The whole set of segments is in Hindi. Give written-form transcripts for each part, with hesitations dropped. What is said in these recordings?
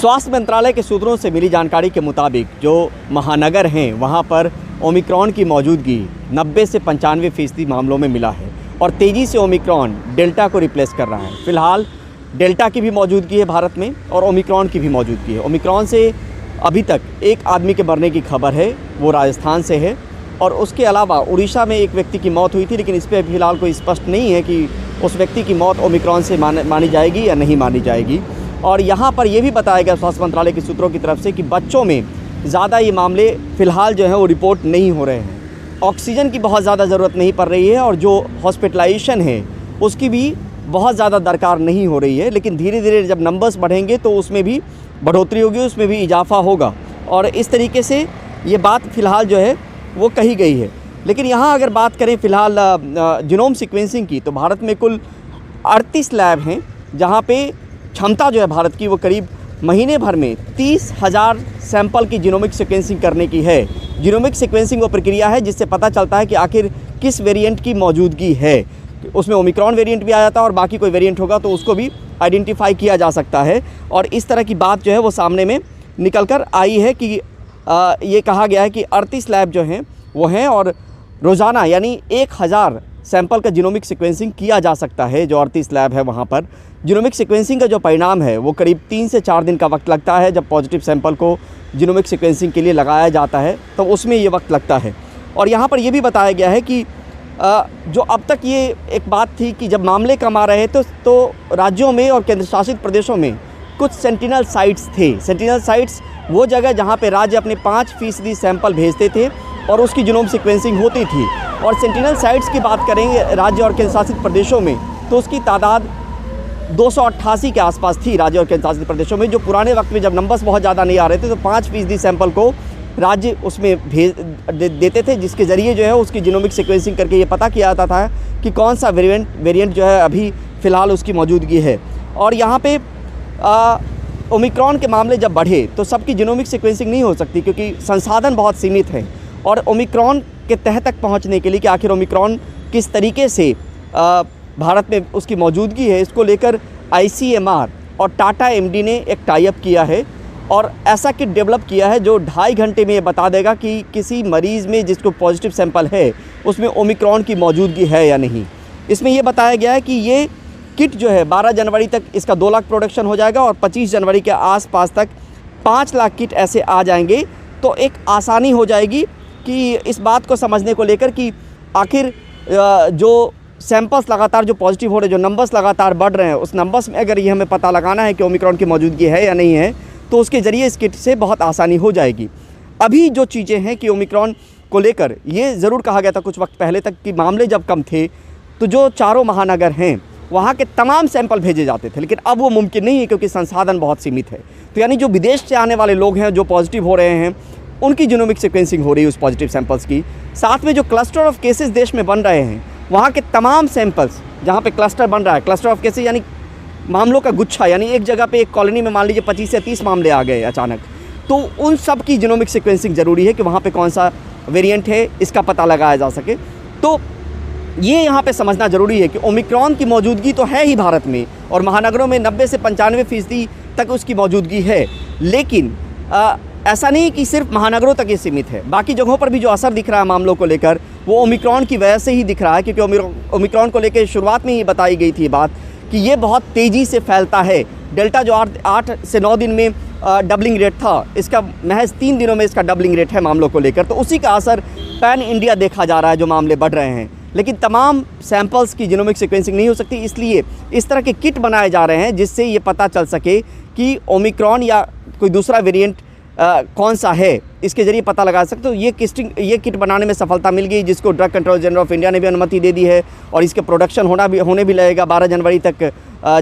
स्वास्थ्य मंत्रालय के सूत्रों से मिली जानकारी के मुताबिक जो महानगर हैं वहां पर ओमिक्रॉन की मौजूदगी 90 से 95% मामलों में मिला है और तेज़ी से ओमिक्रॉन डेल्टा को रिप्लेस कर रहा है। फिलहाल डेल्टा की भी मौजूदगी है भारत में और ओमिक्रॉन की भी मौजूदगी है। ओमिक्रॉन से अभी तक एक आदमी के मरने की खबर है, वो राजस्थान से है और उसके अलावा उड़ीसा में एक व्यक्ति की मौत हुई थी, लेकिन इस पर फिलहाल कोई स्पष्ट नहीं है कि उस व्यक्ति की मौत ओमिक्रॉन से मानी जाएगी या नहीं मानी जाएगी। और यहाँ पर यह भी बताया गया स्वास्थ्य मंत्रालय के सूत्रों की तरफ से कि बच्चों में ज़्यादा ये मामले फ़िलहाल जो है वो रिपोर्ट नहीं हो रहे हैं। ऑक्सीजन की बहुत ज़्यादा ज़रूरत नहीं पड़ रही है और जो हॉस्पिटलाइजेशन है उसकी भी बहुत ज़्यादा दरकार नहीं हो रही है, लेकिन धीरे धीरे जब नंबर्स बढ़ेंगे तो उसमें भी बढ़ोतरी होगी, उसमें भी इजाफा होगा और इस तरीके से ये बात फ़िलहाल जो है वो कही गई है। लेकिन यहाँ अगर बात करें फ़िलहाल जीनोम सीक्वेंसिंग की, तो भारत में कुल 38 लैब हैं जहाँ पे क्षमता जो है भारत की वो करीब महीने भर में 30,000 सैंपल की जीनोमिक सीक्वेंसिंग करने की है। जीनोमिक सीक्वेंसिंग वो प्रक्रिया है जिससे पता चलता है कि आखिर किस वेरिएंट की मौजूदगी है। उसमें ओमिक्रॉन वेरिएंट भी आ जाता है और बाकी कोई वेरिएंट होगा तो उसको भी आइडेंटिफाई किया जा सकता है। और इस तरह की बात जो है वो सामने में निकल कर आई है कि ये कहा गया है कि 38 लैब जो हैं वो हैं और रोज़ाना यानी 1000 सैंपल का जीनोमिक सीक्वेंसिंग किया जा सकता है। जो 38 लैब है वहाँ पर जीनोमिक सीक्वेंसिंग का जो परिणाम है वो करीब 3 से 4 दिन का वक्त लगता है। जब पॉजिटिव सैंपल को जीनोमिक सीक्वेंसिंग के लिए लगाया जाता है तो उसमें ये वक्त लगता है। और यहाँ पर ये भी बताया गया है कि जो अब तक ये एक बात थी कि जब मामले कम आ रहे तो राज्यों में और केंद्र शासित प्रदेशों में कुछ सेंटिनल साइट्स थे। सेंटिनल साइट्स वो जगह जहाँ पे राज्य अपने 5% सैंपल भेजते थे और उसकी जीनोम सीक्वेंसिंग होती थी। और सेंटिनल साइट्स की बात करेंगे राज्य और केंद्र शासित प्रदेशों में तो उसकी तादाद 288 के आसपास थी राज्य और केंद्र शासित प्रदेशों में। जो पुराने वक्त में जब नंबर्स बहुत ज़्यादा नहीं आ रहे थे तो 5% सैंपल को राज्य उसमें भेज देते थे, जिसके ज़रिए जो है उसकी जीनोमिक सीक्वेंसिंग करके ये पता किया जाता था कि कौन सा वेरिएंट जो है अभी फ़िलहाल उसकी मौजूदगी है। और यहाँ पे ओमिक्रॉन के मामले जब बढ़े तो सबकी जीनोमिक सीक्वेंसिंग नहीं हो सकती क्योंकि संसाधन बहुत सीमित हैं। और ओमिक्रॉन के तह तक पहुँचने के लिए कि आखिर ओमिक्रॉन किस तरीके से भारत में उसकी मौजूदगी है, इसको लेकर ICMR और टाटा MD ने एक टाई अप किया है और ऐसा किट डेवलप किया है जो 2.5 घंटे में ये बता देगा कि किसी मरीज़ में जिसको पॉजिटिव सैंपल है उसमें ओमिक्रॉन की मौजूदगी है या नहीं। इसमें ये बताया गया है कि ये किट जो है 12 जनवरी तक इसका 2 लाख प्रोडक्शन हो जाएगा और 25 जनवरी के आसपास तक 5 लाख किट ऐसे आ जाएंगे। तो एक आसानी हो जाएगी कि इस बात को समझने को लेकर कि आखिर जो सैंपल्स लगातार जो पॉजिटिव हो रहे, जो नंबर्स लगातार बढ़ रहे हैं, उस नंबर्स में अगर ये हमें पता लगाना है कि ओमिक्रॉन की मौजूदगी है या नहीं है तो उसके ज़रिए इस किट से बहुत आसानी हो जाएगी। अभी जो चीज़ें हैं कि ओमिक्रॉन को लेकर ये ज़रूर कहा गया था कुछ वक्त पहले तक कि मामले जब कम थे तो जो चारों महानगर हैं वहाँ के तमाम सैंपल भेजे जाते थे, लेकिन अब वो मुमकिन नहीं है क्योंकि संसाधन बहुत सीमित है। तो यानी जो विदेश से आने वाले लोग हैं जो पॉजिटिव हो रहे हैं उनकी जीनोमिक सीक्वेंसिंग हो रही है उस पॉजिटिव सैंपल्स की। साथ में जो क्लस्टर ऑफ केसेस देश में बन रहे हैं वहाँ के तमाम सैंपल्स जहाँ पे क्लस्टर बन रहा है, क्लस्टर ऑफ केसेस यानी मामलों का गुच्छा, यानी एक जगह पे एक कॉलोनी में मान लीजिए 25 से 30 मामले आ गए अचानक, तो उन सब की जीनोमिक सीक्वेंसिंग ज़रूरी है कि वहाँ पे कौन सा वेरिएंट है इसका पता लगाया जा सके। तो ये यहाँ पे समझना ज़रूरी है कि ओमिक्रॉन की मौजूदगी तो है ही भारत में और महानगरों में 90 से 95% तक उसकी मौजूदगी है, लेकिन ऐसा नहीं कि सिर्फ महानगरों तक ये सीमित है। बाकी जगहों पर भी जो असर दिख रहा है मामलों को लेकर वो ओमिक्रॉन की वजह से ही दिख रहा है, क्योंकि ओमिक्रॉन को लेकर शुरुआत में ही बताई गई थी बात कि ये बहुत तेज़ी से फैलता है। डेल्टा जो 8 से 9 दिन में डबलिंग रेट था, इसका महज 3 दिनों में इसका डबलिंग रेट है मामलों को लेकर। तो उसी का असर पैन इंडिया देखा जा रहा है जो मामले बढ़ रहे हैं, लेकिन तमाम सैंपल्स की जीनोमिक सीक्वेंसिंग नहीं हो सकती। इसलिए इस तरह के किट बनाए जा रहे हैं जिससे ये पता चल सके कि ओमिक्रॉन या कोई दूसरा वेरिएंट कौन सा है, इसके ज़रिए पता लगा सकते। तो ये किट बनाने में सफलता मिल गई, जिसको drug control general of India ने भी अनुमति दे दी है और इसके प्रोडक्शन होने भी लगेगा 12 जनवरी तक।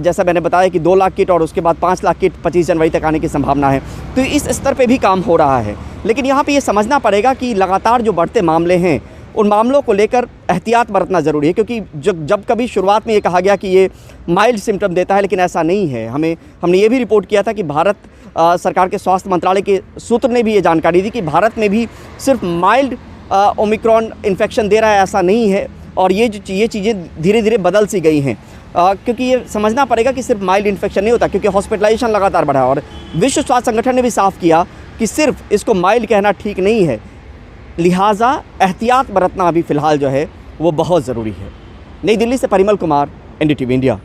जैसा मैंने बताया कि 2 लाख किट और उसके बाद 5 लाख किट 25 जनवरी तक आने की संभावना है। तो इस स्तर पे भी काम हो रहा है, लेकिन यहाँ पे ये समझना पड़ेगा कि लगातार जो बढ़ते मामले हैं उन मामलों को लेकर एहतियात बरतना ज़रूरी है, क्योंकि जब कभी शुरुआत में ये कहा गया कि ये माइल्ड सिम्टम देता है, लेकिन ऐसा नहीं है। हमने ये भी रिपोर्ट किया था कि भारत सरकार के स्वास्थ्य मंत्रालय के सूत्र ने भी ये जानकारी दी कि भारत में भी सिर्फ माइल्ड ओमिक्रॉन इन्फेक्शन दे रहा है, ऐसा नहीं है। और ये चीज़ें धीरे धीरे बदल सी गई हैं। क्योंकि ये समझना पड़ेगा कि सिर्फ माइल्ड इन्फेक्शन नहीं होता, क्योंकि हॉस्पिटलाइजेशन लगातार बढ़ा और विश्व स्वास्थ्य संगठन ने भी साफ किया कि सिर्फ इसको माइल्ड कहना ठीक नहीं है, लिहाजा एहतियात बरतना अभी फ़िलहाल जो है वो बहुत ज़रूरी है। नई दिल्ली से परिमल कुमार, NDTV इंडिया।